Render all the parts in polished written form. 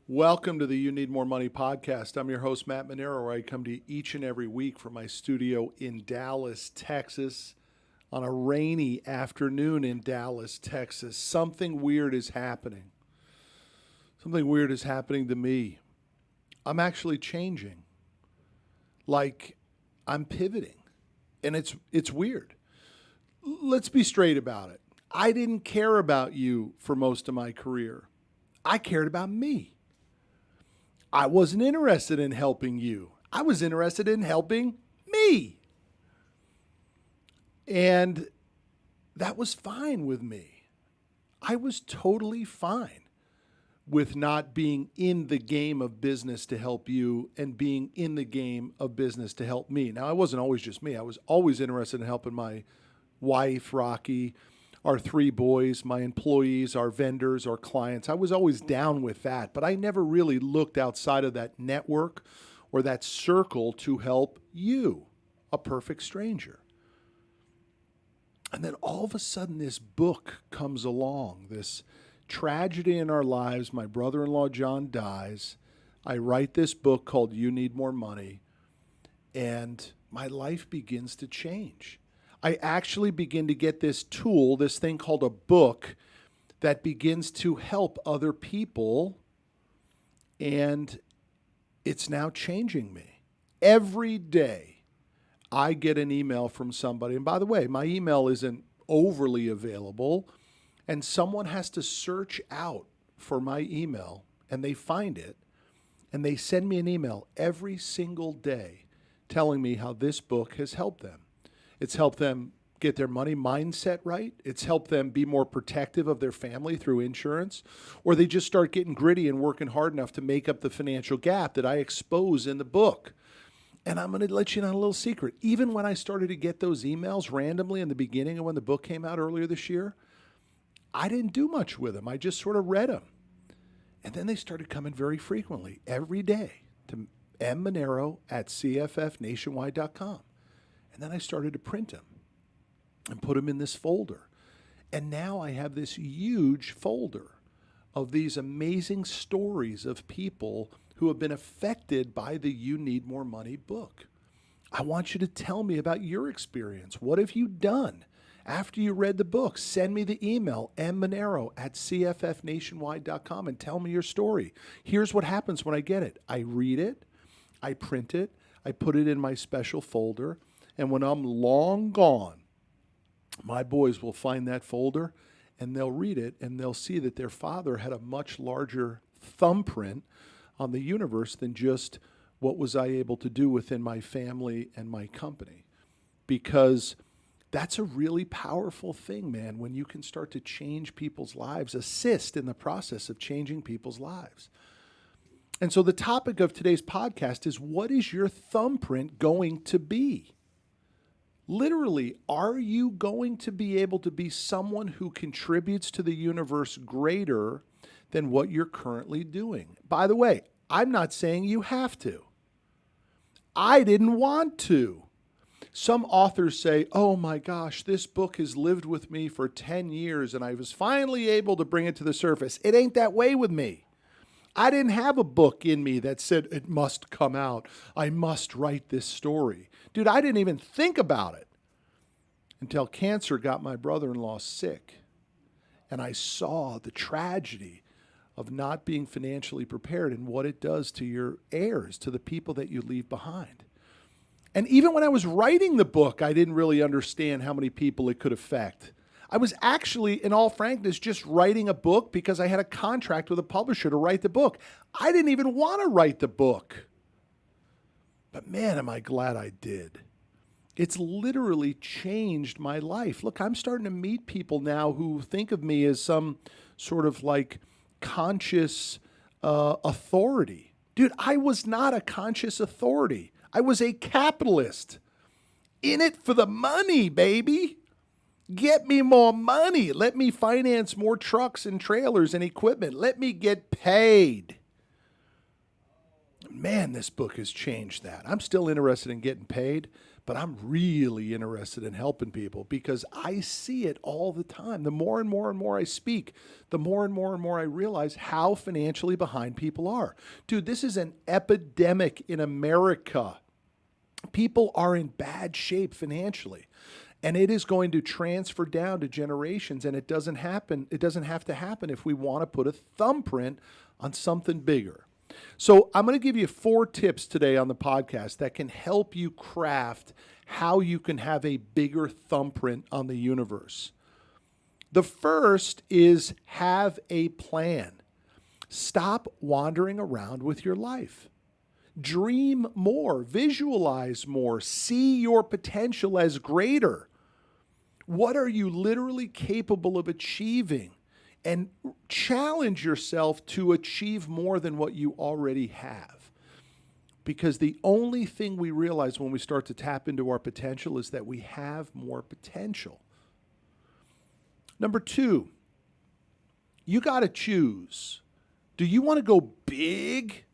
Welcome to the You Need More Money podcast. I'm your host, Matt Manero, where I come to you each and every week from my studio in Dallas, Texas, on a rainy afternoon in Dallas, Texas. Something weird is happening. Something weird is happening to me. I'm actually changing. Like, I'm pivoting. And it's weird. Let's be straight about it. I didn't care about you for most of my career. I cared about me. I wasn't interested in helping you. I was interested in helping me. And that was fine with me. I was totally fine with not being in the game of business to help you and being in the game of business to help me. Now, it wasn't always just me. I was always interested in helping my wife, Rocky, our three boys, my employees, our vendors, our clients. I was always down with that, but I never really looked outside of that network or that circle to help you, a perfect stranger. And then all of a sudden this book comes along, this tragedy in our lives. My brother-in-law, John, dies. I write this book called You Need More Money, and my life begins to change. I actually begin to get this tool, this thing called a book, that begins to help other people, and it's now changing me. Every day I get an email from somebody, and by the way, my email isn't overly available, and someone has to search out for my email, and they find it, and they send me an email every single day telling me how this book has helped them. It's helped them get their money mindset right. It's helped them be more protective of their family through insurance, or they just start getting gritty and working hard enough to make up the financial gap that I expose in the book. And I'm going to let you in on a little secret. Even when I started to get those emails randomly in the beginning of when the book came out earlier this year, I didn't do much with them. I just sort of read them. And then they started coming very frequently, every day, to mmanero@cffnationwide.com. And then I started to print them and put them in this folder. And now I have this huge folder of these amazing stories of people who have been affected by the You Need More Money book. I want you to tell me about your experience. What have you done after you read the book? Send me the email, mmanero@cffnationwide.com, and tell me your story. Here's what happens when I get it. I read it, I print it, I put it in my special folder, and when I'm long gone, my boys will find that folder and they'll read it and they'll see that their father had a much larger thumbprint on the universe than just what was I able to do within my family and my company. Because that's a really powerful thing, man, when you can start to change people's lives, assist in the process of changing people's lives. And so the topic of today's podcast is, what is your thumbprint going to be? Literally, are you going to be able to be someone who contributes to the universe greater than what you're currently doing? By the way, I'm not saying you have to. I didn't want to. Some authors say, oh my gosh, this book has lived with me for 10 years and I was finally able to bring it to the surface. It ain't that way with me. I didn't have a book in me that said it must come out. I must write this story. Dude, I didn't even think about it until cancer got my brother-in-law sick. And I saw the tragedy of not being financially prepared and what it does to your heirs, to the people that you leave behind. And even when I was writing the book, I didn't really understand how many people it could affect. I was actually, in all frankness, just writing a book because I had a contract with a publisher to write the book. I didn't even want to write the book. But man, am I glad I did. It's literally changed my life. Look, I'm starting to meet people now who think of me as some sort of like conscious authority. Dude, I was not a conscious authority. I was a capitalist. In it for the money, baby. Get me more money. Let me finance more trucks and trailers and equipment. Let me get paid. Man, this book has changed that. I'm still interested in getting paid, but I'm really interested in helping people because I see it all the time. The more and more and more I speak, the more and more I realize how financially behind people are. Dude, this is an epidemic in America. People are in bad shape financially, and it is going to transfer down to generations, and it doesn't happen. It doesn't have to happen if we want to put a thumbprint on something bigger. So I'm going to give you 4 tips today on the podcast that can help you craft how you can have a bigger thumbprint on the universe. The first is have a plan. Stop wandering around with your life. Dream more, visualize more, see your potential as greater. What are you literally capable of achieving? And challenge yourself to achieve more than what you already have. Because the only thing we realize when we start to tap into our potential is that we have more potential. Number 2, you got to choose. Do you want to go big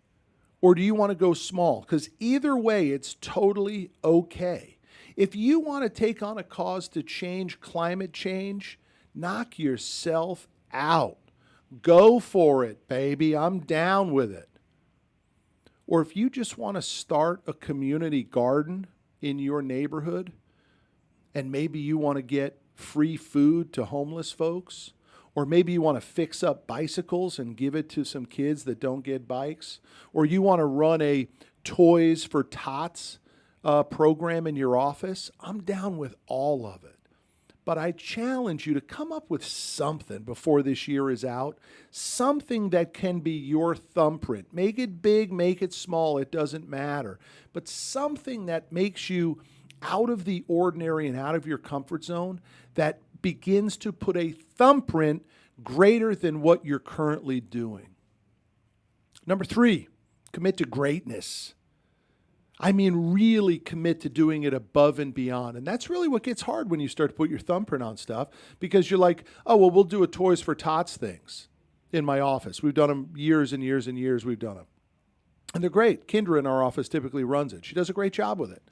or do you want to go small? Because either way, it's totally okay. If you want to take on a cause to change climate change, knock yourself out. Go for it, baby. I'm down with it. Or if you just want to start a community garden in your neighborhood, and maybe you want to get free food to homeless folks, or maybe you want to fix up bicycles and give it to some kids that don't get bikes, or you want to run a Toys for Tots program in your office, I'm down with all of it. But I challenge you to come up with something before this year is out, something that can be your thumbprint. Make it big, make it small, it doesn't matter. But something that makes you out of the ordinary and out of your comfort zone that begins to put a thumbprint greater than what you're currently doing. Number 3, commit to greatness. I mean, really commit to doing it above and beyond. And that's really what gets hard when you start to put your thumbprint on stuff, because you're like, oh, well, we'll do a Toys for Tots things in my office. We've done them years and years and years. We've done them. And they're great. Kendra in our office typically runs it. She does a great job with it.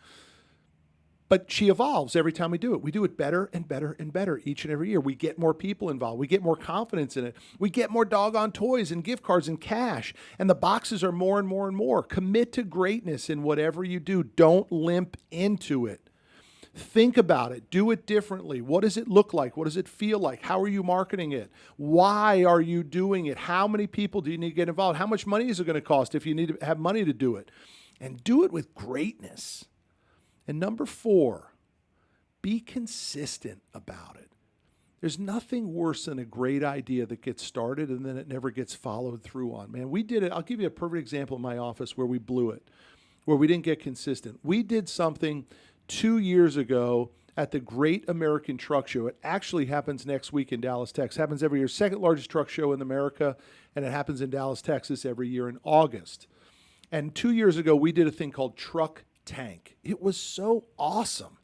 But she evolves every time we do it. We do it better and better and better each and every year. We get more people involved. We get more confidence in it. We get more doggone toys and gift cards and cash. And the boxes are more and more and more. Commit to greatness in whatever you do. Don't limp into it. Think about it. Do it differently. What does it look like? What does it feel like? How are you marketing it? Why are you doing it? How many people do you need to get involved? How much money is it going to cost if you need to have money to do it? And do it with greatness. And number 4, be consistent about it. There's nothing worse than a great idea that gets started and then it never gets followed through on. Man, we did it. I'll give you a perfect example in my office where we blew it, where we didn't get consistent. We did something 2 years ago at the Great American Truck Show. It actually happens next week in Dallas, Texas. It happens every year. Second largest truck show in America, and it happens in Dallas, Texas every year in August. And 2 years ago, we did a thing called Truck Tank. It was so awesome,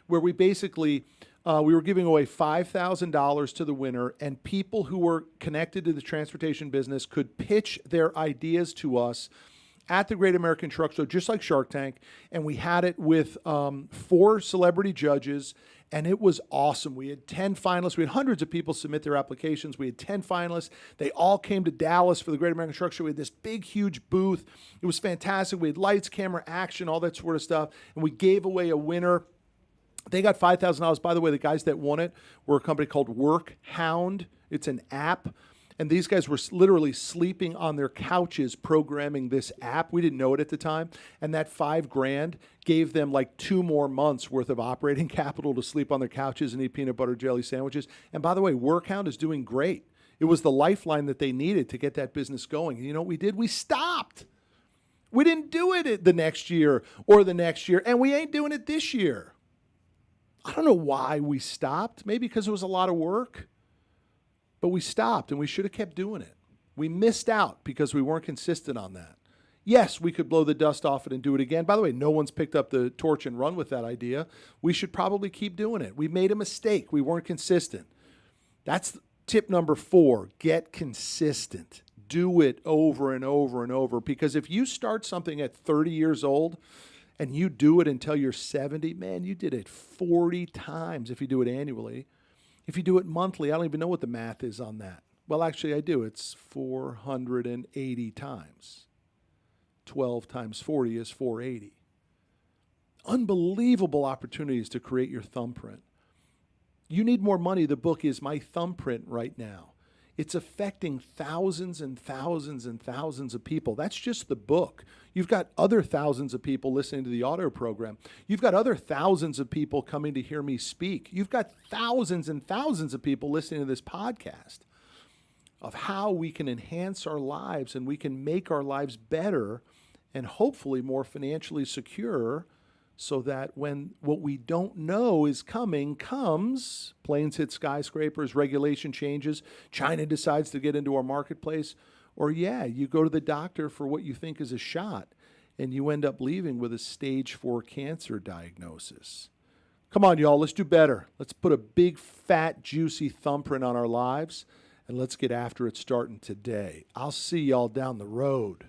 where we basically we were giving away $5,000 to the winner, and people who were connected to the transportation business could pitch their ideas to us at the Great American Truck Show, just like Shark Tank. And we had it with 4 celebrity judges, and it was awesome. We had 10 finalists. We had hundreds of people submit their applications. We had 10 finalists. They all came to Dallas for the Great American Truck Show. We had this big, huge booth. It was fantastic. We had lights, camera, action, all that sort of stuff. And we gave away a winner. They got $5,000. By the way, the guys that won it were a company called Workhound. It's an app. And these guys were literally sleeping on their couches programming this app. We didn't know it at the time. And that $5,000 gave them like 2 more months worth of operating capital to sleep on their couches and eat peanut butter jelly sandwiches. And by the way, Workhound is doing great. It was the lifeline that they needed to get that business going. And you know what we did? We stopped. We didn't do it the next year or the next year. And we ain't doing it this year. I don't know why we stopped. Maybe because it was a lot of work. But we stopped, and we should have kept doing it. We missed out because we weren't consistent on that. Yes, we could blow the dust off it and do it again. By the way, no one's picked up the torch and run with that idea. We should probably keep doing it. We made a mistake. We weren't consistent. That's tip number 4. Get consistent. Do it over and over and over. Because if you start something at 30 years old and you do it until you're 70, man, you did it 40 times if you do it annually. If you do it monthly, I don't even know what the math is on that. Well, actually, I do. It's 480 times. 12 times 40 is 480. Unbelievable opportunities to create your thumbprint. You Need More Money, the book, is my thumbprint right now. It's affecting thousands and thousands and thousands of people. That's just the book. You've got other thousands of people listening to the audio program. You've got other thousands of people coming to hear me speak. You've got thousands and thousands of people listening to this podcast of how we can enhance our lives and we can make our lives better and hopefully more financially secure, so that when what we don't know is coming comes, planes hit skyscrapers, regulation changes, China decides to get into our marketplace, or you go to the doctor for what you think is a shot and you end up leaving with a stage 4 cancer diagnosis. Come on, y'all, let's do better. Let's put a big, fat, juicy thumbprint on our lives, and let's get after it starting today. I'll see y'all down the road.